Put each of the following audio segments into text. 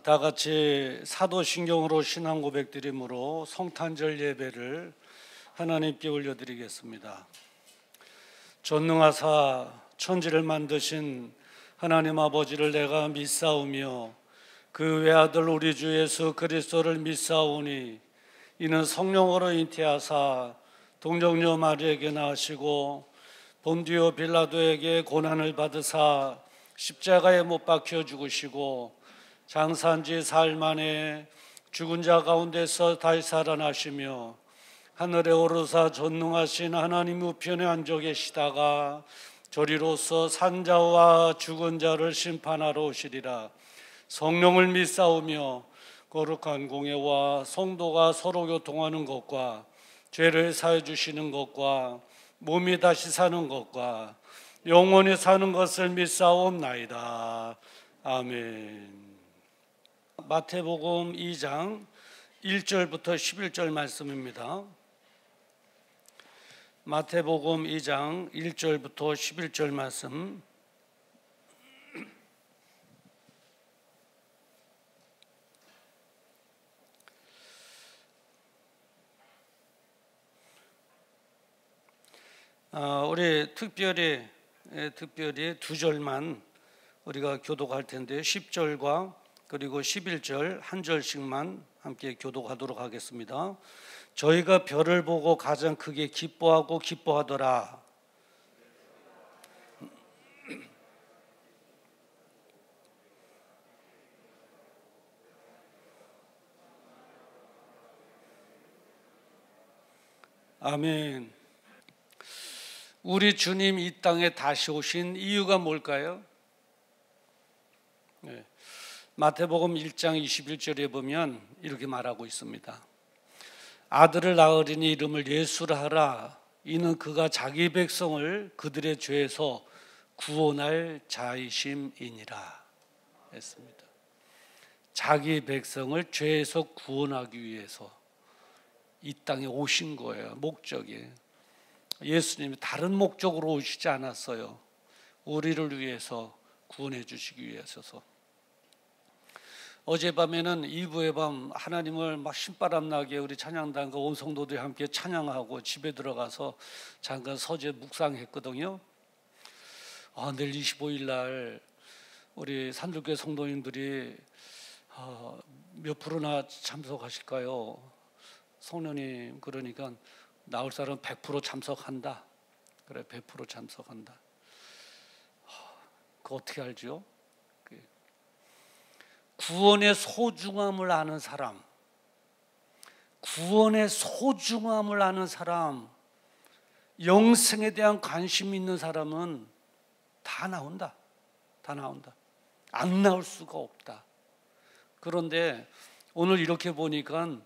다 같이 사도신경으로 신앙 고백드림으로 성탄절 예배를 하나님께 올려드리겠습니다. 전능하사 천지를 만드신 하나님 아버지를 내가 믿사오며 그 외아들 우리 주 예수 그리스도를 믿사오니 이는 성령으로 잉태하사 동정녀 마리에게 나으시고 본디오 빌라도에게 고난을 받으사 십자가에 못 박혀 죽으시고 장사한 지 사흘 만에 죽은 자 가운데서 다시 살아나시며 하늘에 오르사 전능하신 하나님 우편에 앉아 계시다가 저리로서 산자와 죽은 자를 심판하러 오시리라. 성령을 믿사오며 거룩한 공예와 성도가 서로 교통하는 것과 죄를 사해 주시는 것과 몸이 다시 사는 것과 영원히 사는 것을 믿사옵나이다. 아멘. 마태복음 2장 1절부터 11절 말씀입니다. 마태복음 2장 1절부터 11절 말씀. 우리 특별히 두 절만 우리가 교독할 텐데요. 10절과 그리고 11절 한 절씩만 함께 교독하도록 하겠습니다. 저희가 별을 보고 가장 크게 기뻐하고 기뻐하더라. 아멘. 우리 주님 이 땅에 다시 오신 이유가 뭘까요? 마태복음 1장 21절에 보면 이렇게 말하고 있습니다. 아들을 낳으리니 이름을 예수라 하라. 이는 그가 자기 백성을 그들의 죄에서 구원할 자이심이니라 했습니다. 자기 백성을 죄에서 구원하기 위해서 이 땅에 오신 거예요. 목적이. 예수님이 다른 목적으로 오시지 않았어요. 우리를 위해서 구원해 주시기 위해서. 어젯밤에는 이브의 밤 하나님을 막 신바람 나게 우리 찬양단과 온 성도들이 함께 찬양하고 집에 들어가서 잠깐 서재 묵상했거든요. 내일 25일 날 우리 산들교회 성도님들이 몇 프로나 참석하실까요? 성령님 그러니까 나올 사람 100% 참석한다. 그래 100% 참석한다. 그거 어떻게 알죠? 구원의 소중함을 아는 사람, 구원의 소중함을 아는 사람, 영생에 대한 관심이 있는 사람은 다 나온다. 다 나온다. 안 나올 수가 없다. 그런데 오늘 이렇게 보니까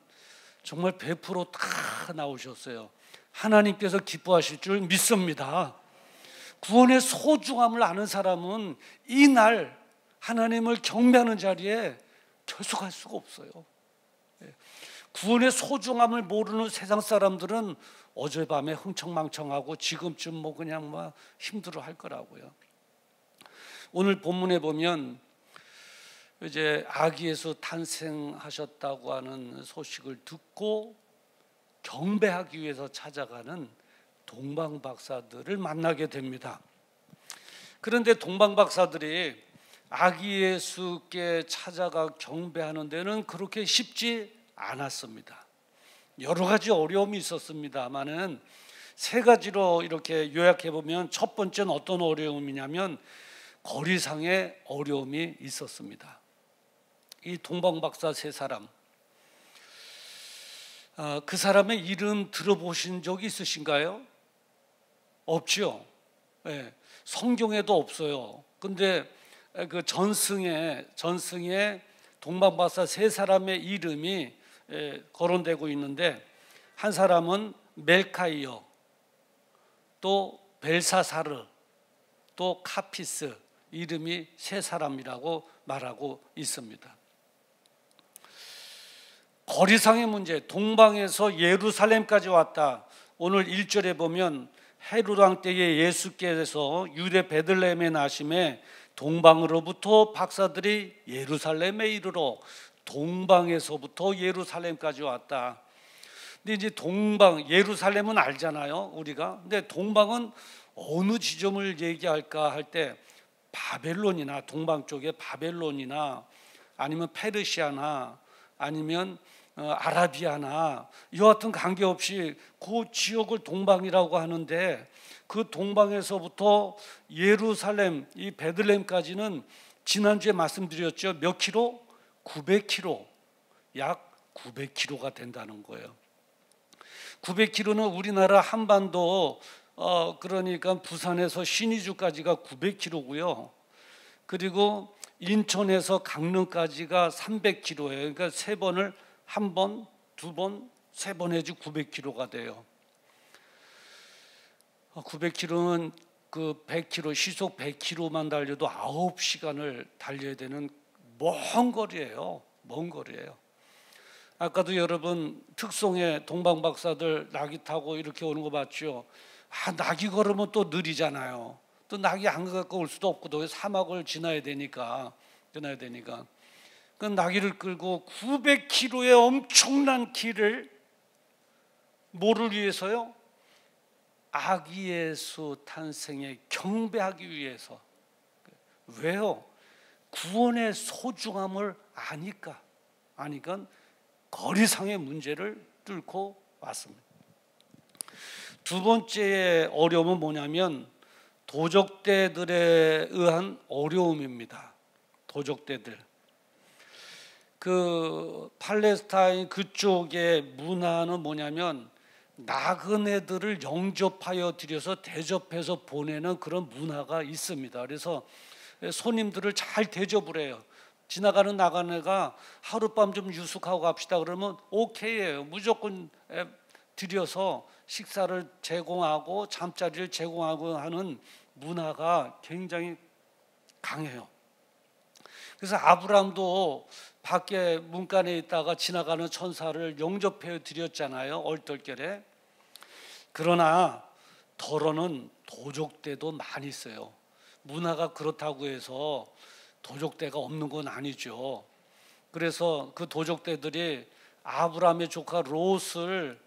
정말 100% 다 나오셨어요. 하나님께서 기뻐하실 줄 믿습니다. 구원의 소중함을 아는 사람은 이날 하나님을 경배하는 자리에 결속할 수가 없어요. 구원의 소중함을 모르는 세상 사람들은 어젯밤에 흥청망청하고 지금쯤 그냥 힘들어 할 거라고요. 오늘 본문에 보면 이제 아기 예수 탄생하셨다고 하는 소식을 듣고 경배하기 위해서 찾아가는 동방박사들을 만나게 됩니다. 그런데 동방박사들이 아기 예수께 찾아가 경배하는 데는 그렇게 쉽지 않았습니다. 여러 가지 어려움이 있었습니다만은 세 가지로 이렇게 요약해 보면 첫 번째는 어떤 어려움이냐면 거리상의 어려움이 있었습니다. 이 동방박사 세 사람, 그 사람의 이름 들어보신 적이 있으신가요? 없죠. 네, 성경에도 없어요. 근데 그 전승에 동방박사 세 사람의 이름이 거론되고 있는데 한 사람은 멜카이어, 또 벨사사르, 또 카피스, 이름이 세 사람이라고 말하고 있습니다. 거리상의 문제, 동방에서 예루살렘까지 왔다. 오늘 1절에 보면 헤롯 왕 때에 예수께서 유대 베들레헴에 나심에 동방으로부터 박사들이 예루살렘에 이르러 동방에서부터 예루살렘까지 왔다. 근데 이제 동방, 예루살렘은 알잖아요, 우리가. 근데 동방은 어느 지점을 얘기할까 할 때 바벨론이나 동방 쪽에 바벨론이나 아니면 페르시아나 아니면 아라비아나 이와 같은 관계없이 그 지역을 동방이라고 하는데, 그 동방에서부터 예루살렘 이 베들레헴까지는 지난주에 말씀드렸죠. 몇 킬로? 900킬로, 약 900킬로가 된다는 거예요. 900킬로는 우리나라 한반도 그러니까 부산에서 신의주까지가 900킬로고요. 그리고 인천에서 강릉까지가 300킬로예요. 그러니까 세 번을 한 번, 두 번, 세 번 해지 900킬로가 돼요. 900킬로는 그 100킬로, 시속 100킬로만 달려도 9시간을 달려야 되는 먼 거리예요. 먼 거리예요. 아까도 여러분 특송에 동방박사들 낙이 타고 이렇게 오는 거 봤죠. 낙이 걸으면 또 느리잖아요. 또 낙이 안 갖고 올 수도 없고 또 사막을 지나야 되니까. 그 나귀를 끌고 900km의 엄청난 길을 뭐를 위해서요? 아기 예수 탄생에 경배하기 위해서. 왜요? 구원의 소중함을 아니까 거리상의 문제를 뚫고 왔습니다. 두 번째의 어려움은 뭐냐면 도적대들에 의한 어려움입니다. 도적대들. 그 팔레스타인 그쪽의 문화는 뭐냐면 나그네들을 영접하여 들여서 대접해서 보내는 그런 문화가 있습니다. 그래서 손님들을 잘 대접을 해요. 지나가는 나그네가 하룻밤 좀 유숙하고 갑시다 그러면 오케이예요. 무조건 들여서 식사를 제공하고 잠자리를 제공하고 하는 문화가 굉장히 강해요. 그래서 아브라함도 밖에 문간에 있다가 지나가는 천사를 영접해 드렸잖아요, 얼떨결에. 그러나 더러는 도적대도 많이 있어요. 문화가 그렇다고 해서 도적대가 없는 건 아니죠. 그래서 그 도적대들이 아브라함의 조카 롯을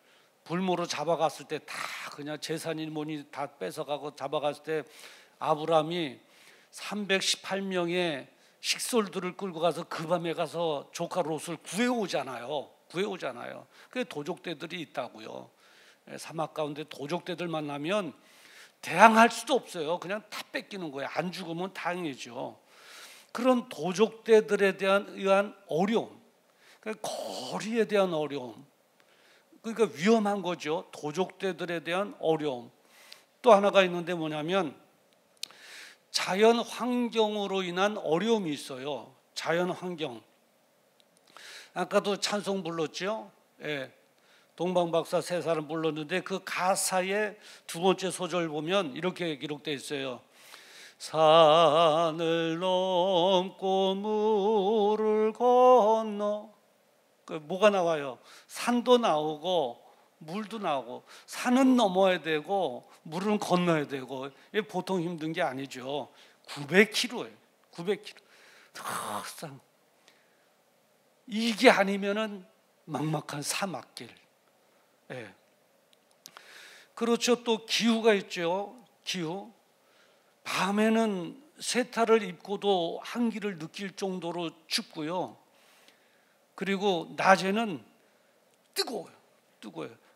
불모로 잡아갔을 때 다 그냥 재산이 뭐니 다 뺏어가고 잡아갔을 때 아브라함이 318명의 식솔들을 끌고 가서 그 밤에 가서 조카 롯을 구해오잖아요. 그게 도적대들이 있다고요. 사막 가운데 도적대들 만나면 대항할 수도 없어요. 그냥 다 뺏기는 거예요. 안 죽으면 다행이죠. 그런 도적대들에 의한 어려움, 그러니까 거리에 대한 어려움, 그러니까 위험한 거죠. 도적대들에 대한 어려움. 또 하나가 있는데 뭐냐면 자연 환경으로 인한 어려움이 있어요. 자연 환경. 아까도 찬송 불렀죠. 예. 동방박사 세 사람 불렀는데 그 가사의 두 번째 소절 보면 이렇게 기록되어 있어요. 산을 넘고 물을 건너. 뭐가 나와요? 산도 나오고 물도 나오고. 산은 넘어야 되고 물은 건너야 되고. 이게 보통 힘든 게 아니죠. 900km예요. 900km. 이게 아니면은 막막한 사막길. 예. 그렇죠. 또 기후가 있죠. 기후. 밤에는 세타를 입고도 한기를 느낄 정도로 춥고요. 그리고 낮에는 뜨거워요.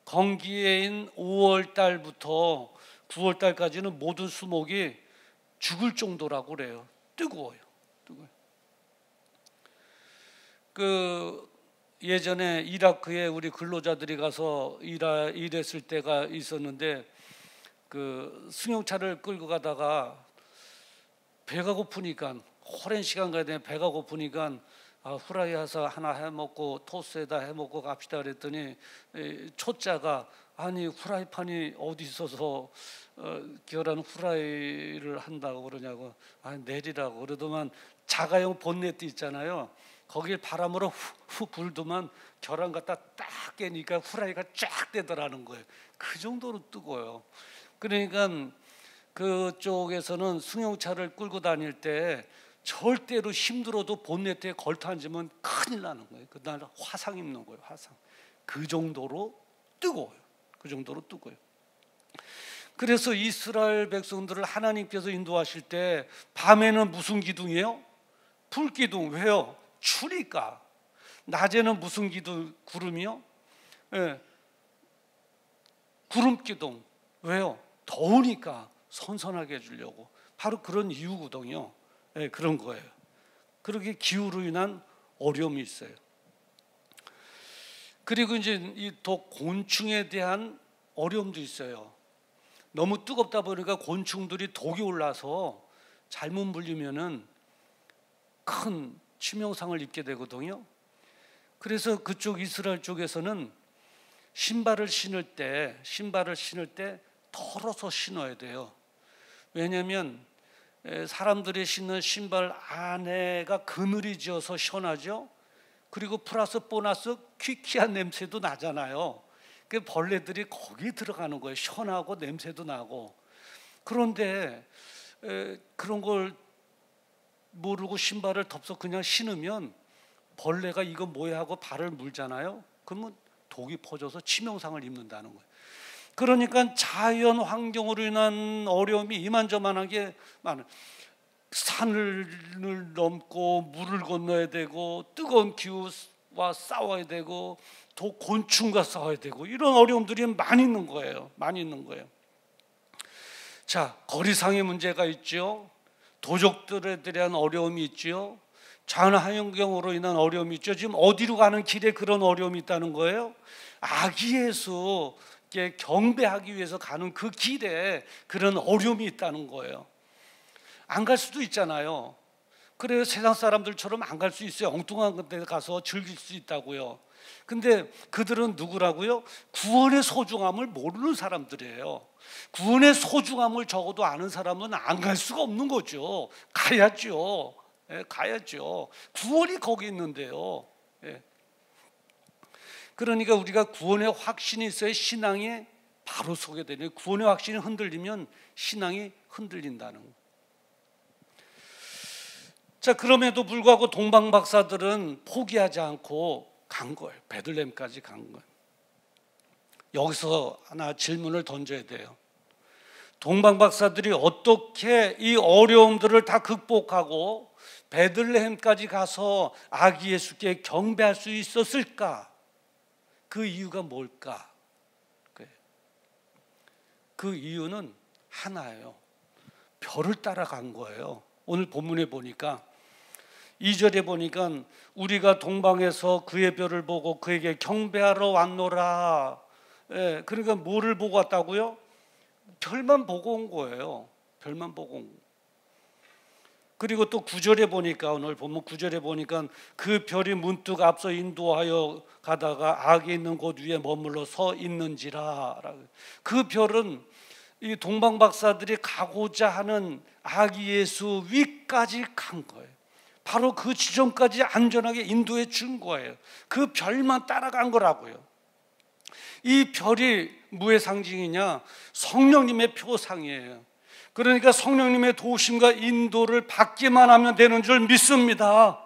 건기인 5월 달부터 9월 달까지는 모든 수목이 죽을 정도라고 그래요. 뜨거워요. 그 예전에 이라크에 우리 근로자들이 가서 일했을 때가 있었는데 그 승용차를 끌고 가다가 배가 고프니까 오랜 시간 가야 되는 배가 고프니까 후라이 해서 하나 해먹고 토스에다 해먹고 갑시다 그랬더니 초짜가 아니 후라이판이 어디 있어서 결혼 후라이를 한다고 그러냐고. 내리라고 그러더만 자가용 본네트 있잖아요. 거길 바람으로 후 불더만 결혼 갖다 딱 깨니까 후라이가 쫙 되더라는 거예요. 그 정도로 뜨거워요. 그러니까 그쪽에서는 승용차를 끌고 다닐 때 절대로 힘들어도 본네트에 걸터 앉으면 큰일 나는 거예요. 그날 화상 입는 거예요. 화상. 그 정도로 뜨거워요. 그 정도로 뜨거워요. 그래서 이스라엘 백성들을 하나님께서 인도하실 때 밤에는 무슨 기둥이에요? 불기둥. 왜요? 추니까. 낮에는 무슨 기둥? 구름이요? 예. 구름기둥. 왜요? 더우니까 선선하게 해주려고. 바로 그런 이유거든요. 예, 그런 거예요. 그렇게 기후로 인한 어려움이 있어요. 그리고 이제 이 또 곤충에 대한 어려움도 있어요. 너무 뜨겁다 보니까 곤충들이 독이 올라서 잘못 물리면은 큰 치명상을 입게 되거든요. 그래서 그쪽 이스라엘 쪽에서는 신발을 신을 때 털어서 신어야 돼요. 왜냐하면 사람들이 신는 신발 안에가 그늘이 지어서 시원하죠. 그리고 플러스 보너스 퀴퀴한 냄새도 나잖아요. 그 벌레들이 거기 들어가는 거예요. 시원하고 냄새도 나고. 그런데 그런 걸 모르고 신발을 덮어서 그냥 신으면 벌레가 이거 뭐야 하고 발을 물잖아요. 그러면 독이 퍼져서 치명상을 입는다는 거예요. 그러니까 자연 환경으로 인한 어려움이 이만저만하게 많아요. 산을 넘고 물을 건너야 되고 뜨거운 기후와 싸워야 되고 또 곤충과 싸워야 되고 이런 어려움들이 많이 있는 거예요. 많이 있는 거예요. 자, 거리상의 문제가 있죠. 도적들에 대한 어려움이 있죠. 자연 환경으로 인한 어려움이 있죠. 지금 어디로 가는 길에 그런 어려움이 있다는 거예요. 아기 예수께 경배하기 위해서 가는 그 길에 그런 어려움이 있다는 거예요. 안 갈 수도 있잖아요. 그래요. 세상 사람들처럼 안 갈 수 있어요. 엉뚱한 데 가서 즐길 수 있다고요. 근데 그들은 누구라고요? 구원의 소중함을 모르는 사람들이에요. 구원의 소중함을 적어도 아는 사람은 안 갈 수가 없는 거죠. 가야죠. 예, 가야죠. 구원이 거기 있는데요. 예. 그러니까 우리가 구원의 확신이 있어야 신앙이 바로 서게 되네요. 구원의 확신이 흔들리면 신앙이 흔들린다는 거예요. 자, 그럼에도 불구하고 동방 박사들은 포기하지 않고 간 거예요. 베들레헴까지 간 거예요. 여기서 하나 질문을 던져야 돼요. 동방 박사들이 어떻게 이 어려움들을 다 극복하고 베들레헴까지 가서 아기 예수께 경배할 수 있었을까? 그 이유가 뭘까? 그 이유는 하나예요. 별을 따라간 거예요. 오늘 본문에 보니까 2절에 보니까 우리가 동방에서 그의 별을 보고 그에게 경배하러 왔노라. 예, 그러니까 뭐를 보고 왔다고요? 별만 보고 온 거예요. 별만 보고 온 거예요. 그리고 또 9절에 보니까 오늘 본문 9절에 보니까 그 별이 문득 앞서 인도하여 가다가 악에 있는 곳 위에 머물러 서 있는지라. 그 별은 이 동방 박사들이 가고자 하는 아기 예수 위까지 간 거예요. 바로 그 지점까지 안전하게 인도해 준 거예요. 그 별만 따라간 거라고요. 이 별이 무의 상징이냐? 성령님의 표상이에요. 그러니까 성령님의 도우심과 인도를 받기만 하면 되는 줄 믿습니다.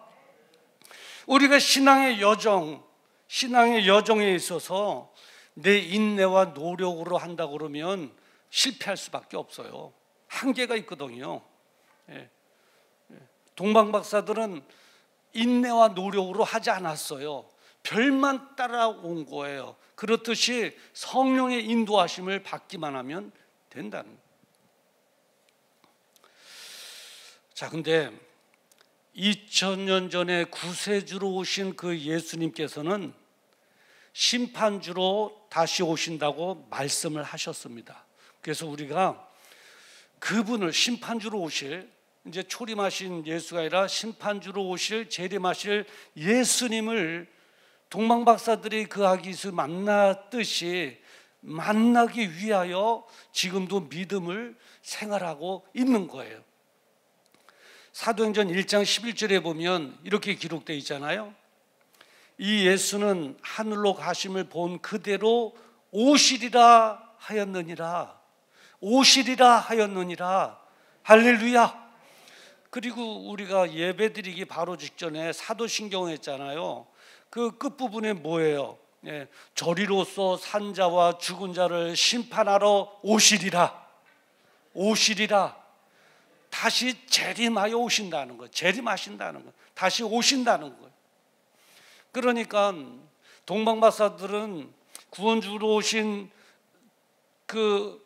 우리가 신앙의 여정에 있어서 내 인내와 노력으로 한다 그러면 실패할 수밖에 없어요. 한계가 있거든요. 동방 박사들은 인내와 노력으로 하지 않았어요. 별만 따라온 거예요. 그렇듯이 성령의 인도하심을 받기만 하면 된다는 거예요. 자, 근데 2000년 전에 구세주로 오신 그 예수님께서는 심판주로 다시 오신다고 말씀을 하셨습니다. 그래서 우리가 그분을 심판주로 오실, 이제 초림하신 예수가 아니라 심판주로 오실, 재림하실 예수님을 동방 박사들이 그 아기 예수 만났듯이 만나기 위하여 지금도 믿음을 생활하고 있는 거예요. 사도행전 1장 11절에 보면 이렇게 기록되어 있잖아요. 이 예수는 하늘로 가심을 본 그대로 오시리라 하였느니라. 오시리라 하였느니라. 할렐루야. 그리고 우리가 예배드리기 바로 직전에 사도신경 했잖아요. 그 끝부분에 뭐예요? 저리로서 산자와 죽은 자를 심판하러 오시리라. 오시리라. 다시 재림하여 오신다는 거예요. 재림하신다는 거예요. 다시 오신다는 거예요. 그러니까 동방박사들은 구원주로 오신 그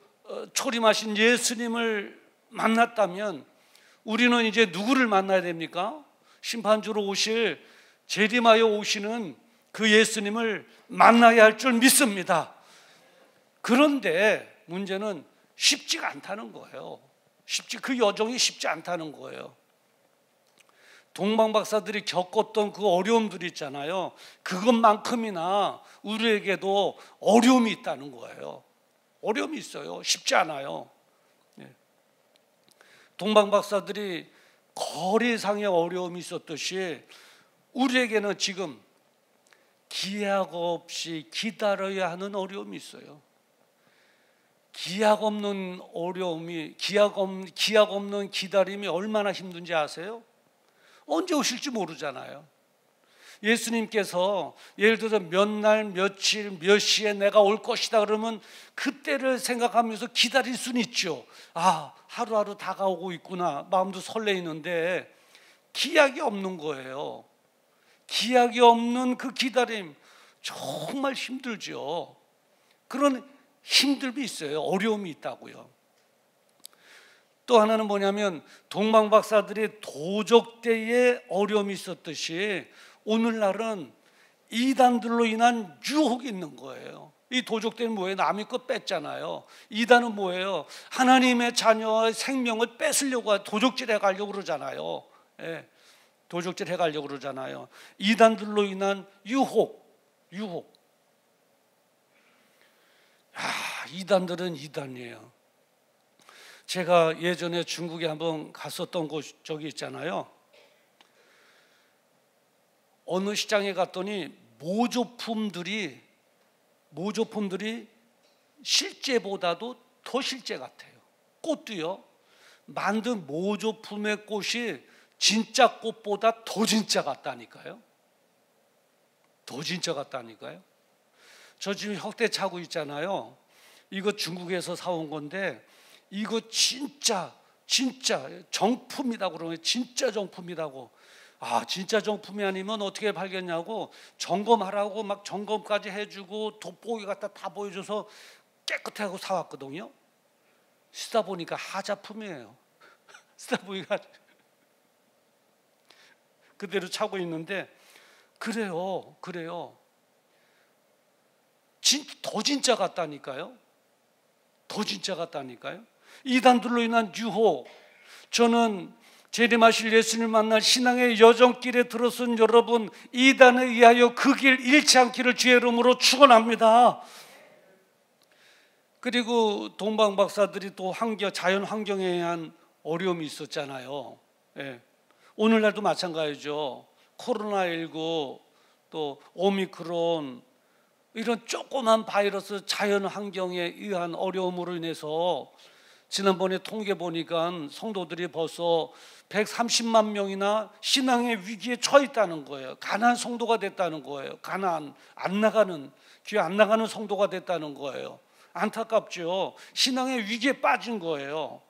초림하신 예수님을 만났다면 우리는 이제 누구를 만나야 됩니까? 심판주로 오실, 재림하여 오시는 그 예수님을 만나야 할 줄 믿습니다. 그런데 문제는 쉽지가 않다는 거예요. 그 여정이 쉽지 않다는 거예요. 동방박사들이 겪었던 그 어려움들이 있잖아요. 그것만큼이나 우리에게도 어려움이 있다는 거예요. 어려움이 있어요. 쉽지 않아요. 동방박사들이 거리상의 어려움이 있었듯이 우리에게는 지금 기약 없이 기다려야 하는 어려움이 있어요. 기약 없는 어려움이, 기약 없는 기다림이 얼마나 힘든지 아세요? 언제 오실지 모르잖아요. 예수님께서 예를 들어서 몇 날, 며칠, 몇 시에 내가 올 것이다 그러면 그때를 생각하면서 기다릴 수는 있죠. 아, 하루하루 다가오고 있구나. 마음도 설레이는데 기약이 없는 거예요. 기약이 없는 그 기다림 정말 힘들죠. 그런 힘듦이 있어요. 어려움이 있다고요. 또 하나는 뭐냐면 동방박사들이 도적 때에 어려움이 있었듯이 오늘날은 이단들로 인한 유혹이 있는 거예요. 이 도적 때는 뭐예요? 남의 것 뺐잖아요. 이단은 뭐예요? 하나님의 자녀의 생명을 뺏으려고 도적질 해가려고 그러잖아요. 도적질 해가려고 그러잖아요. 이단들로 인한 유혹. 이단들은 이단이에요. 제가 예전에 중국에 한번 갔었던 적이 있잖아요. 어느 시장에 갔더니 모조품들이 실제보다도 더 실제 같아요. 꽃도요. 만든 모조품의 꽃이 진짜 꽃보다 더 진짜 같다니까요. 더 진짜 같다니까요. 저 지금 혁대 차고 있잖아요. 이거 중국에서 사온 건데 이거 진짜 정품이라고 그러면 진짜 정품이라고. 아, 진짜 정품이 아니면 어떻게 팔겠냐고 점검하라고 막 점검까지 해주고 돋보기 갖다 다 보여줘서 깨끗하고 사왔거든요. 쓰다 보니까 하자품이에요. 쓰다 보니까 그대로 차고 있는데 그래요. 더 진짜 같다니까요. 더 진짜 같다니까요. 이단들로 인한 유혹. 저는 재림하실 예수님을 만날 신앙의 여정길에 들어선 여러분, 이단에 의하여 그 길 잃지 않기를 주의 이름으로 축원합니다. 그리고 동방박사들이 또 자연 환경에 의한 어려움이 있었잖아요. 오늘날도 마찬가지죠. 코로나19 또 오미크론 이런 조그만 바이러스 자연 환경에 의한 어려움으로 인해서 지난번에 통계 보니까 성도들이 벌써 130만 명이나 신앙의 위기에 처해 있다는 거예요. 가난한 성도가 됐다는 거예요. 교회 안 나가는 성도가 됐다는 거예요. 안타깝죠. 신앙의 위기에 빠진 거예요.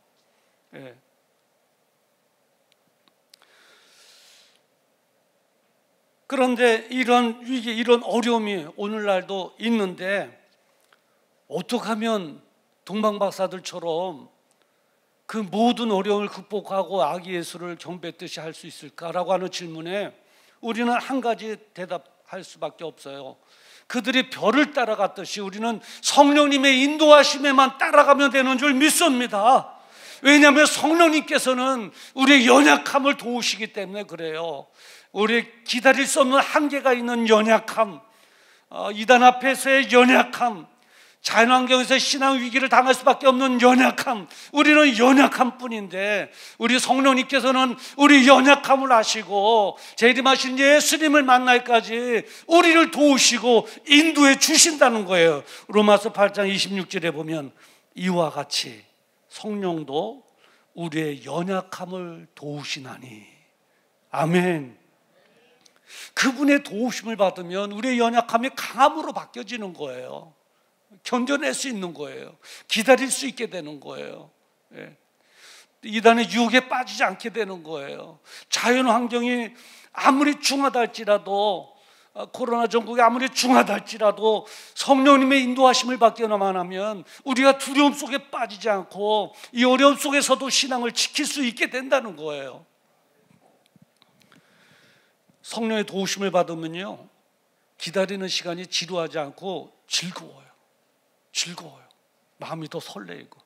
그런데 이런 위기, 이런 어려움이 오늘날도 있는데 어떻게 하면 동방박사들처럼 그 모든 어려움을 극복하고 아기 예수를 경배했듯이 할 수 있을까라고 하는 질문에 우리는 한 가지 대답할 수밖에 없어요. 그들이 별을 따라갔듯이 우리는 성령님의 인도하심에만 따라가면 되는 줄 믿습니다. 왜냐하면 성령님께서는 우리의 연약함을 도우시기 때문에 그래요. 우리 기다릴 수 없는 한계가 있는 연약함, 이단 앞에서의 연약함, 자연환경에서 신앙 위기를 당할 수밖에 없는 연약함, 우리는 연약함 뿐인데 우리 성령님께서는 우리 연약함을 아시고 재림하신 예수님을 만날까지 우리를 도우시고 인도해 주신다는 거예요. 로마서 8장 26절에 보면 이와 같이 성령도 우리의 연약함을 도우시나니. 아멘. 그분의 도우심을 받으면 우리의 연약함이 강함으로 바뀌어지는 거예요. 견뎌낼 수 있는 거예요. 기다릴 수 있게 되는 거예요. 이단의 유혹에 빠지지 않게 되는 거예요. 자연 환경이 아무리 중하다 할지라도, 코로나 전국이 아무리 중하다 할지라도 성령님의 인도하심을 받기만 하면 우리가 두려움 속에 빠지지 않고 이 어려움 속에서도 신앙을 지킬 수 있게 된다는 거예요. 성령의 도우심을 받으면요, 기다리는 시간이 지루하지 않고 즐거워요. 마음이 더 설레이고.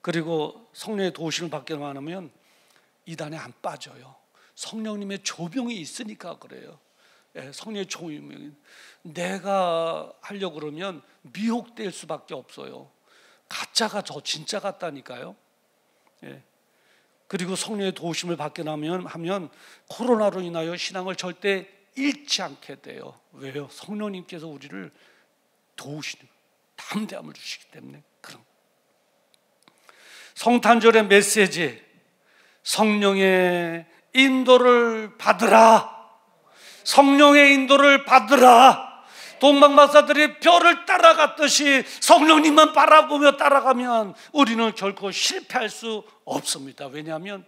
그리고 성령의 도우심을 받기만 하면 이단에 안 빠져요. 성령님의 조명이 있으니까 그래요. 성령의 조명이, 내가 하려고 그러면 미혹될 수밖에 없어요. 가짜가 저 진짜 같다니까요. 그리고 성령의 도우심을 받기만 하면 코로나로 인하여 신앙을 절대 잃지 않게 돼요. 왜요? 성령님께서 우리를 도우시는, 담대함을 주시기 때문에. 그런 성탄절의 메시지, 성령의 인도를 받으라. 성령의 인도를 받으라. 동방박사들이 별을 따라갔듯이 성령님만 바라보며 따라가면 우리는 결코 실패할 수 없습니다. 왜냐하면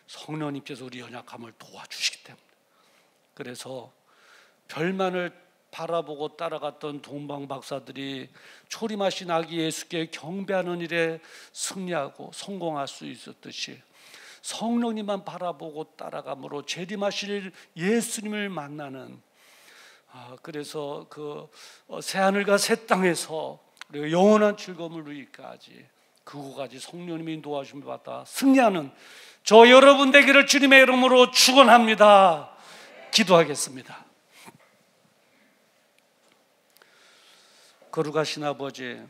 성령님께서 우리 연약함을 도와주시기 때문에. 그래서 별만을 바라보고 따라갔던 동방박사들이 초림하신 아기 예수께 경배하는 일에 승리하고 성공할 수 있었듯이, 성령님만 바라보고 따라감으로 재림하실 예수님을 만나는, 그래서 그 새하늘과 새 땅에서 영원한 즐거움을 누리기까지, 그거까지 성령님이 인도하심을 받아 승리하는 저 여러분 되기를 주님의 이름으로 축원합니다. 기도하겠습니다. 거룩하신 아버지,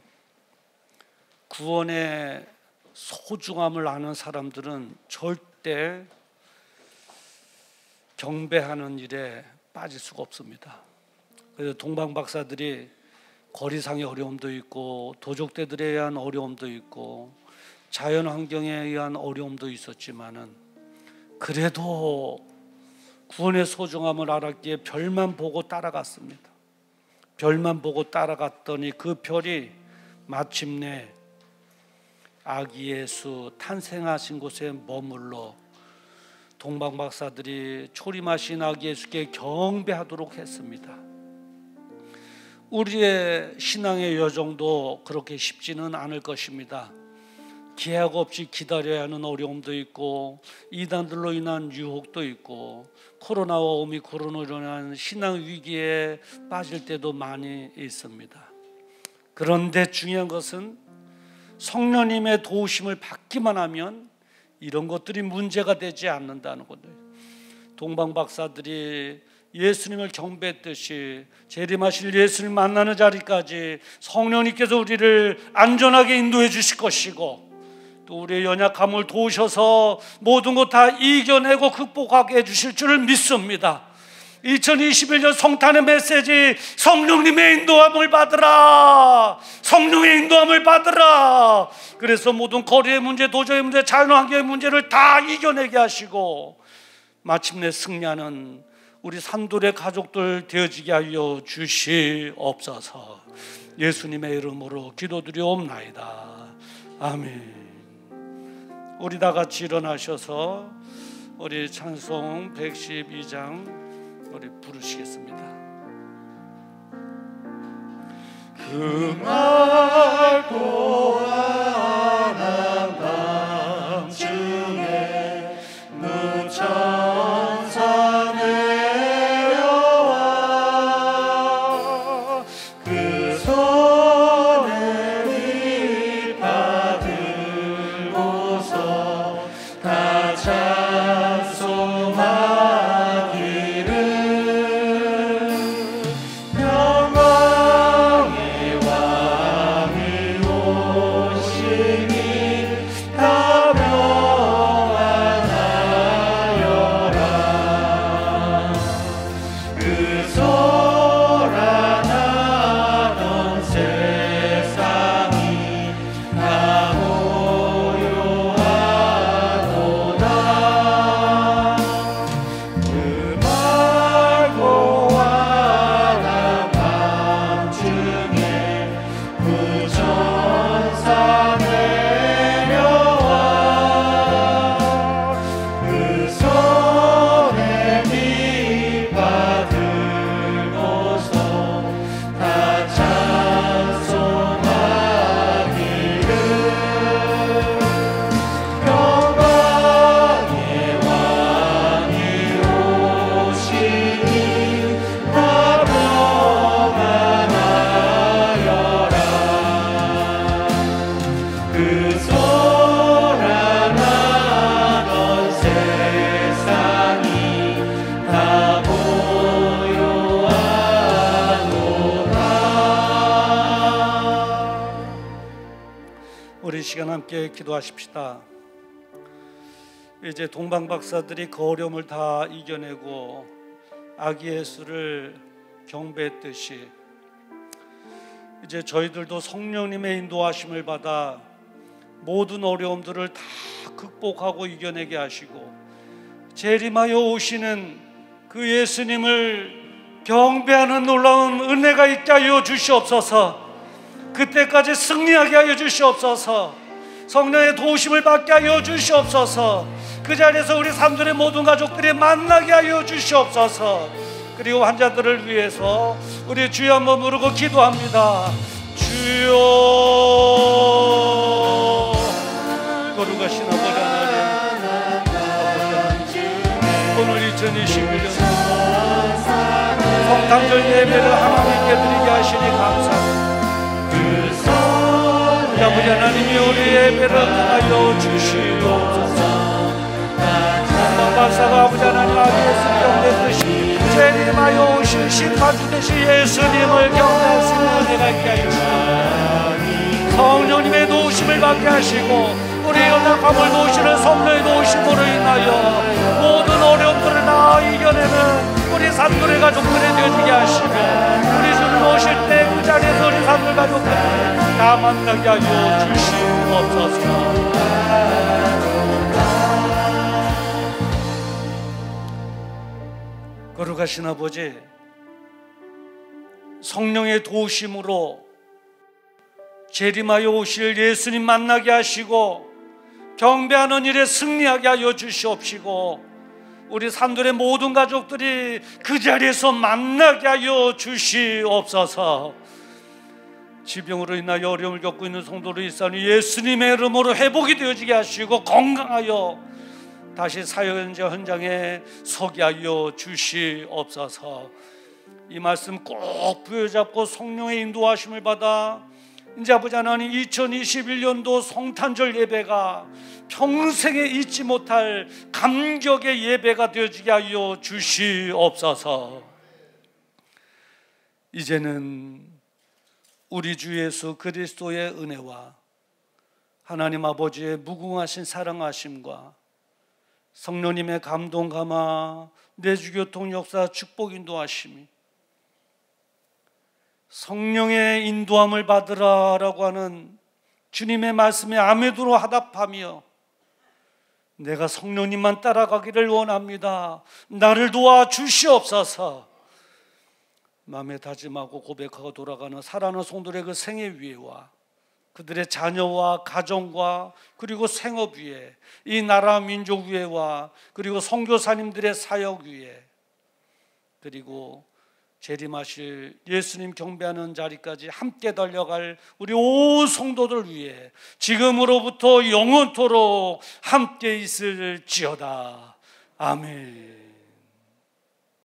구원의 소중함을 아는 사람들은 절대 경배하는 일에 빠질 수가 없습니다. 그래서 동방박사들이 거리상의 어려움도 있고 도적대들에 의한 어려움도 있고 자연 환경에 의한 어려움도 있었지만은, 그래도 구원의 소중함을 알았기에 별만 보고 따라갔습니다. 별만 보고 따라갔더니 그 별이 마침내 아기 예수 탄생하신 곳에 머물러 동방박사들이 초림하신 아기 예수께 경배하도록 했습니다. 우리의 신앙의 여정도 그렇게 쉽지는 않을 것입니다. 기약 없이 기다려야 하는 어려움도 있고, 이단들로 인한 유혹도 있고, 코로나와 오미크론으로 인한 신앙 위기에 빠질 때도 많이 있습니다. 그런데 중요한 것은 성령님의 도우심을 받기만 하면 이런 것들이 문제가 되지 않는다는 거예요. 동방박사들이 예수님을 경배했듯이 재림하실 예수를 만나는 자리까지 성령님께서 우리를 안전하게 인도해 주실 것이고, 또 우리의 연약함을 도우셔서 모든 것 다 이겨내고 극복하게 해주실 줄을 믿습니다. 2021년 성탄의 메시지, 성령님의 인도함을 받으라. 성령의 인도함을 받으라. 그래서 모든 거리의 문제, 도저의 문제, 자연환경의 문제를 다 이겨내게 하시고 마침내 승리하는 우리 산돌의 가족들 되어지게 하여 주시옵소서. 예수님의 이름으로 기도드리옵나이다. 아멘. 우리 다 같이 일어나셔서 우리 찬송 112장 우리 부르시겠습니다. 그날 고안한 밤중에 무천사 내려와 그 손에 이 받들고서 다 찬송하기를 영광의 왕이요 시간 함께 기도하십시다. 이제 동방 박사들이 그 어려움을 다 이겨내고 아기 예수를 경배했듯이 이제 저희들도 성령님의 인도하심을 받아 모든 어려움들을 다 극복하고 이겨내게 하시고 재림하여 오시는 그 예수님을 경배하는 놀라운 은혜가 있게 하여 주시옵소서. 그때까지 승리하게 하여 주시옵소서. 성령의 도우심을 받게 하여 주시옵소서. 그 자리에서 우리 삼들의 모든 가족들이 만나게 하여 주시옵소서. 그리고 환자들을 위해서 우리 주여 한번 부르고 기도합니다. 주여, 거룩하신 아버지 하나님, 오늘 2021년 성탄절 예배를 하나님께 드리게 하시니 감사합니다. 아버지 하나님이 우리 예배를 하여 주시옵소서. 동방 박사가 아버지 하나님 아버지의 경배했듯이 재림하여 오실 심판주 되신 예수님을 경배할 수 있는 은혜가 있게 하여 주시옵소서. 성령님의 도우심을 받게 하시고 우리 연약함을 도우시는 성령의 도우심으로 인하여 모든 어려움들을 다 이겨내는 우리 산돌의 가족들이 되어지게 하시고 우리 주님 오실 때 그 자리에서 우리 산돌 가족들이 다 만나게 하여 주시옵소서. 거룩하신 아버지, 성령의 도우심으로 재림하여 오실 예수님 만나게 하시고 경배하는 일에 승리하게 하여 주시옵시고 우리 산돌의 모든 가족들이 그 자리에서 만나게 하여 주시옵소서. 지병으로 인하여 어려움을 겪고 있는 성도를 있사오니 예수님의 이름으로 회복이 되어지게 하시고 건강하여 다시 사역 현장에 서게 하여 주시옵소서. 이 말씀 꼭 부여잡고 성령의 인도하심을 받아 이제 아버지 하나님 2021년도 성탄절 예배가 평생에 잊지 못할 감격의 예배가 되어지게 하여 주시옵소서. 이제는 우리 주 예수 그리스도의 은혜와 하나님 아버지의 무궁하신 사랑하심과 성령님의 감동 감화 내주교통 역사 축복 인도하심이 성령의 인도함을 받으라라고 하는 주님의 말씀에 아멘으로 화답하며 내가 성령님만 따라가기를 원합니다. 나를 도와 주시옵소서. 마음에 다짐하고 고백하고 돌아가는 사랑하는 성도들의 그 생애 위에와 그들의 자녀와 가정과 그리고 생업 위에 이 나라 민족 위에와 그리고 선교사님들의 사역 위에 그리고 재림하실 예수님 경배하는 자리까지 함께 달려갈 우리 온 성도들 위해 지금으로부터 영원토록 함께 있을지어다. 아멘.